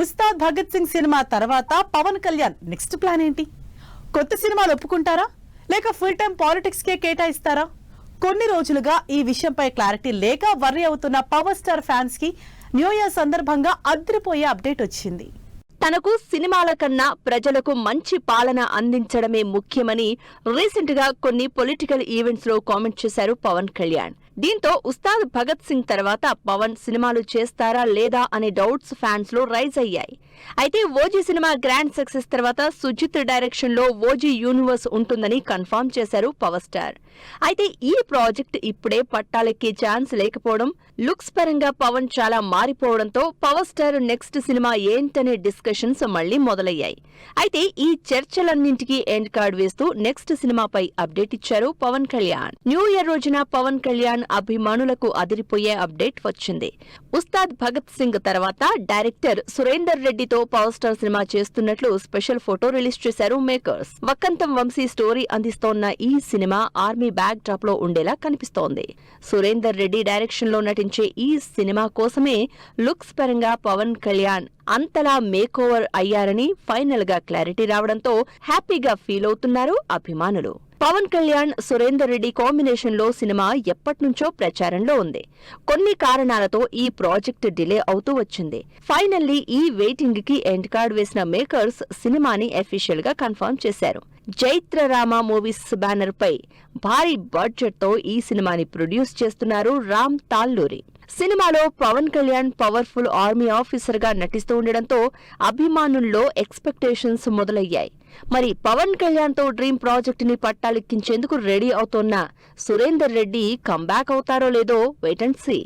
Ustaad Bhagat Singh cinema తర్వాత Pawan Kalyan next plan ఏంటి? కొత్త సినిమాలు ఒప్పుకుంటారా లేక ఫుల్ టైం పాలిటిక్స్ కే కేటాయిస్తారా? కొన్ని రోజులుగా ఈ విషయంపై క్లారిటీ లేక వర్రీ అవుతున్న పవర్ స్టార్ ఫ్యాన్స్ కి న్యూ ఇయర్ సందర్భంగా అదిరిపోయే అప్డేట్ వచ్చింది. తనకు సినిమాల కన్నా ప్రజలకు మంచి పాలన అందించడమే ముఖ్యమని రీసెంట్ గా కొన్ని పొలిటికల్ ఈవెంట్స్ లో కామెంట్ చేశారు పవన్ కళ్యాణ్. దీంతో ఉస్తాద్ భగత్ సింగ్ తర్వాత పవన్ సినిమాలు చేస్తారా లేదా అనే డౌట్స్ ఫ్యాన్స్ లో రైజ్ అయ్యాయి. అయితే ఓజీ సినిమా గ్రాండ్ సక్సెస్ తర్వాత సుజిత్ డైరెక్షన్ లో ఓజీ యూనివర్స్ ఉంటుందని కన్ఫర్మ్ చేశారు పవర్ స్టార్. అయితే ఈ ప్రాజెక్ట్ ఇప్పుడే పట్టాలెక్కే ఛాన్స్ లేకపోవడం, లుక్స్ పరంగా పవన్ చాలా మారిపోవడంతో పవర్ స్టార్ నెక్స్ట్ సినిమా ఏంటనే డిస్కషన్స్ మళ్లీ మొదలయ్యాయి. అయితే ఈ చర్చలన్నింటికీ ఎండ్ కార్డ్ వేస్తూ నెక్స్ట్ సినిమాపై అప్డేట్ ఇచ్చారు పవన్ కళ్యాణ్. న్యూ ఇయర్ రోజున పవన్ కళ్యాణ్ అభిమానులకు అదిరిపోయే అప్డేట్ వచ్చింది. ఉస్తాద్ భగత్ సింగ్ తర్వాత డైరెక్టర్ సురేందర్ రెడ్డితో పవర్ స్టార్ సినిమా చేస్తున్నట్లు స్పెషల్ ఫోటో రిలీజ్ చేశారు మేకర్స్. వక్కంతం వంశీ స్టోరీ అందిస్తోన్న ఈ సినిమా ఆర్మీ బ్యాక్ డ్రాప్ లో ఉండేలా కనిపిస్తోంది. సురేందర్ రెడ్డి డైరెక్షన్ లో నటించే ఈ సినిమా కోసమే లుక్స్ పరంగా పవన్ కళ్యాణ్ అంతలా మేకోవర్ అయ్యారని ఫైనల్ గా క్లారిటీ రావడంతో హ్యాపీగా ఫీల్ అవుతున్నారు అభిమానులు. పవన్ కళ్యాణ్ సురేందర్ రెడ్డి కాంబినేషన్ లో సినిమా ఎప్పట్నుంచో ప్రచారంలో ఉంది. కొన్ని కారణాలతో ఈ ప్రాజెక్ట్ డిలే అవుతూ వచ్చింది. ఫైనల్లీ ఈ వెయిటింగ్ కి ఎండ్ కార్డ్ వేసిన మేకర్స్ సినిమాని అఫీషియల్ గా కన్ఫర్మ్ చేశారు. జైత్రరామ మూవీస్ బ్యానర్ పై భారీ బడ్జెట్ తో ఈ సినిమాని ప్రొడ్యూస్ చేస్తున్నారు రామ్ తాల్లూరి. సినిమాలో Pawan Kalyan powerful army officer గా నటిస్తూ ఉండడంతో అభిమానుల్లో ఎక్స్పెక్టేషన్స్ మొదలయ్యాయి. మరి పవన్ కళ్యాణ్ తో డ్రీమ్ ప్రాజెక్ట్ ని పట్టాలెక్కించేందుకు రెడీ అవుతోన్న సురేందర్ రెడ్డి కంబ్యాక్ అవుతారో లేదో వెయిట్ అండ్ సీ.